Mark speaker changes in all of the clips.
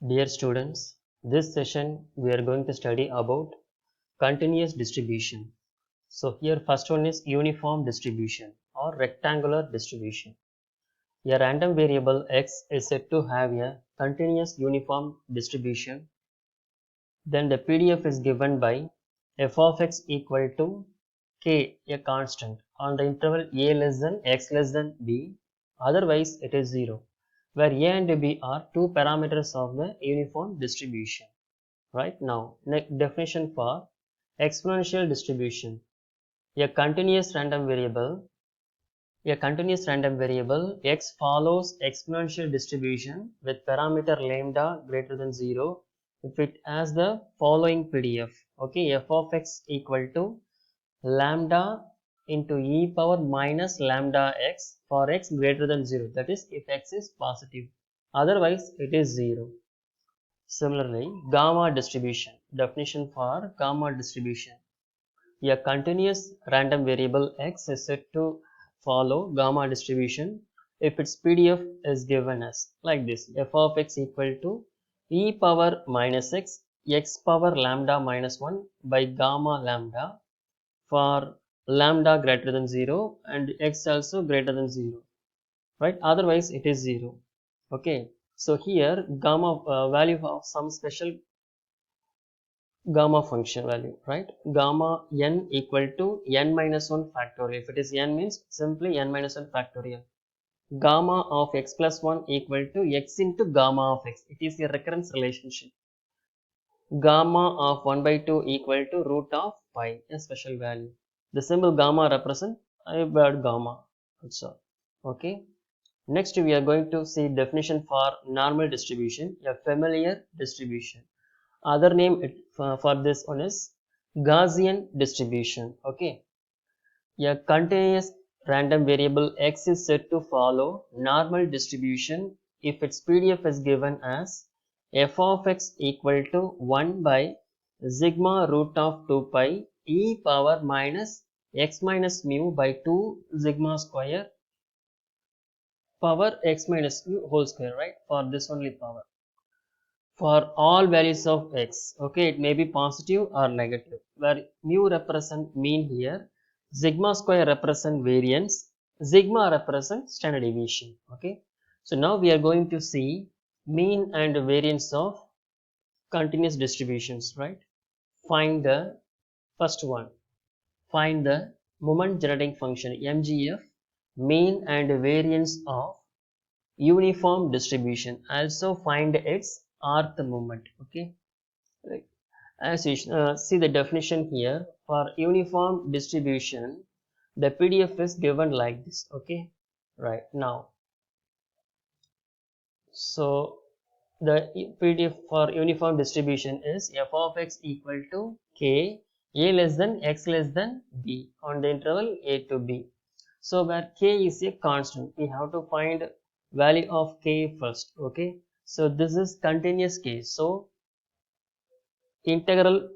Speaker 1: Dear students, this session we are going to study about continuous distribution. So here first one is uniform distribution or rectangular distribution. A random variable x is said to have a continuous uniform distribution. Then the PDF is given by f of x equal to k, a constant, on the interval a less than x less than b, otherwise it is 0, where a and b are two parameters of the uniform distribution. Right now, next definition for exponential distribution. A continuous random variable x follows exponential distribution with parameter lambda greater than 0 if it has the following PDF. Okay, f of x equal to lambda into e power minus lambda x for x greater than 0, that is if x is positive, otherwise it is 0. Similarly, gamma distribution. Definition for gamma distribution. A continuous random variable x is said to follow gamma distribution if its PDF is given as like this: f of x equal to e power minus x power lambda minus 1 by gamma lambda for lambda greater than 0 and x also greater than 0, right? Otherwise it is 0. Okay, so here gamma value of some special gamma function value, right? Gamma n equal to n minus 1 factorial. If it is n means simply n minus 1 factorial. Gamma of x plus 1 equal to x into gamma of x. It is a recurrence relationship. Gamma of 1 by 2 equal to root of pi, a special value. The symbol gamma represents a word gamma also. Okay. Next we are going to see definition for normal distribution, a familiar distribution. Other name for this one is Gaussian distribution. Okay, a continuous random variable x is said to follow normal distribution if its PDF is given as f of x equal to 1 by sigma root of 2 pi e power minus x minus mu by 2 sigma square power x minus mu whole square, right? For this only power. For all values of x, okay, it may be positive or negative, where mu represent mean here, sigma square represent variance, sigma represent standard deviation. Okay, so now we are going to see mean and variance of continuous distributions, right? Find the first one, find the moment generating function MGF, mean and variance of uniform distribution. Also find its rth moment. Okay, right. As you see the definition here for uniform distribution, the PDF is given like this. Okay, right now. So the PDF for uniform distribution is f of x equal to k, a less than x less than b on the interval a to b. So where k is a constant, we have to find value of k first. Okay, so this is continuous case. So integral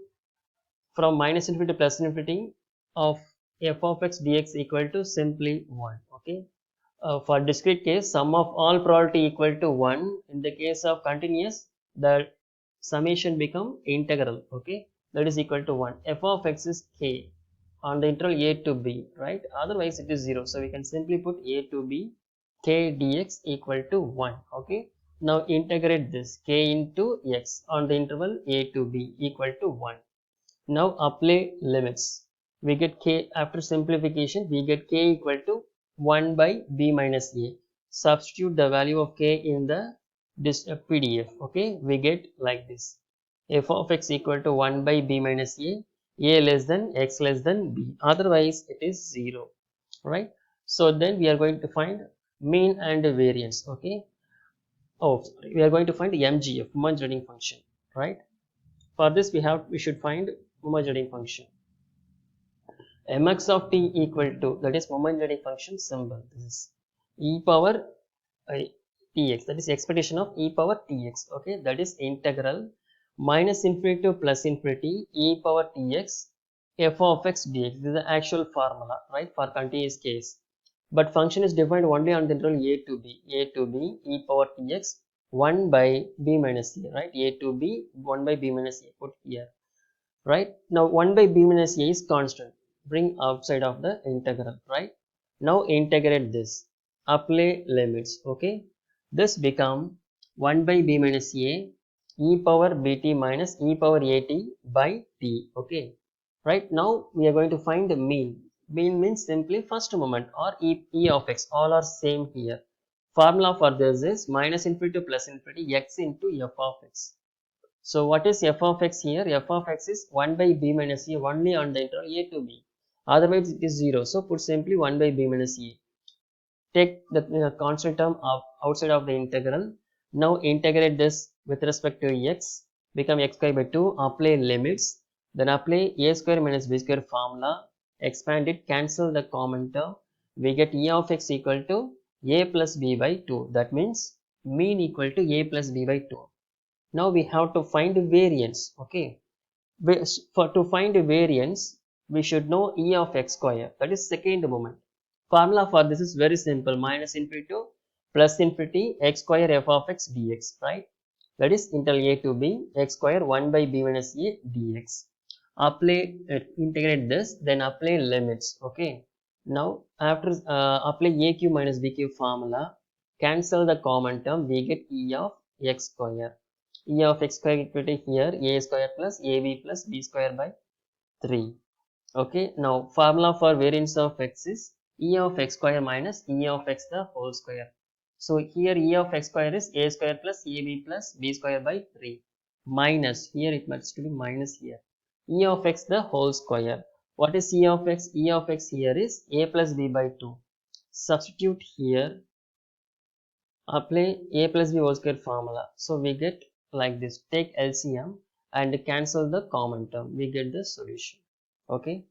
Speaker 1: from minus infinity to plus infinity of f of x dx equal to simply 1. Okay. For discrete case, sum of all probability equal to 1. In the case of continuous, the summation become integral. Okay, that is equal to 1. F of x is k on the interval a to b, right? Otherwise it is 0. So we can simply put a to b k dx equal to 1. Okay, now integrate this k into x on the interval a to b equal to 1. Now apply limits. We get k after simplification, we get k equal to 1 by b minus a. Substitute the value of k in the PDF. Okay, we get like this: f of x equal to 1 by b minus a less than x less than b. Otherwise, it is 0. Right? So then we are going to find mean and variance. Okay. Oh, sorry. We are going to find the MGF, moment generating function. Right? For this, we should find moment generating function. Mx of t equal to, that is moment generating function symbol. This is e power tx, that is expectation of e power tx. Okay, that is integral minus infinity to plus infinity e power tx f of x dx. This is the actual formula, right, for continuous case. But function is defined only on the interval a to b e power tx 1 by b minus a, right? A to b, 1 by b minus a, put here, right? Now 1 by b minus a is constant, bring outside of the integral, right? Now integrate this, apply limits, okay? This become 1 by b minus a e power bt minus e power at by t, okay? Right now we are going to find the mean. Mean means simply first moment or e of x, all are same here. Formula for this is minus infinity to plus infinity x into f of x. So what is f of x here? F of x is 1 by b minus a only on the interval a to b. Otherwise it is 0. So put simply 1 by b minus a. Take the constant term outside of the integral. Now integrate this with respect to x. Become x square by 2. Apply limits. Then apply a square minus b square formula. Expand it. Cancel the common term. We get e of x equal to a plus b by 2. That means mean equal to a plus b by 2. Now we have to find variance, okay? To find variance, we should know e of x square, that is second moment. Formula for this is very simple, minus infinity to plus infinity x square f of x dx, right? That is interval a to b, x square 1 by b minus a dx. Apply, integrate this, then apply limits, okay? Now after apply a cube minus b cube formula, cancel the common term, we get e of x square. E of x square equal to here a square plus ab plus b square by 3. Okay, now formula for variance of x is e of x square minus e of x the whole square. So here e of x square is a square plus ab plus b square by 3 minus, here it must be minus here, e of x the whole square. What is e of x? E of x here is a plus b by 2. Substitute here, apply a plus b whole square formula. So we get like this. Take LCM and cancel the common term. We get the solution. Okay.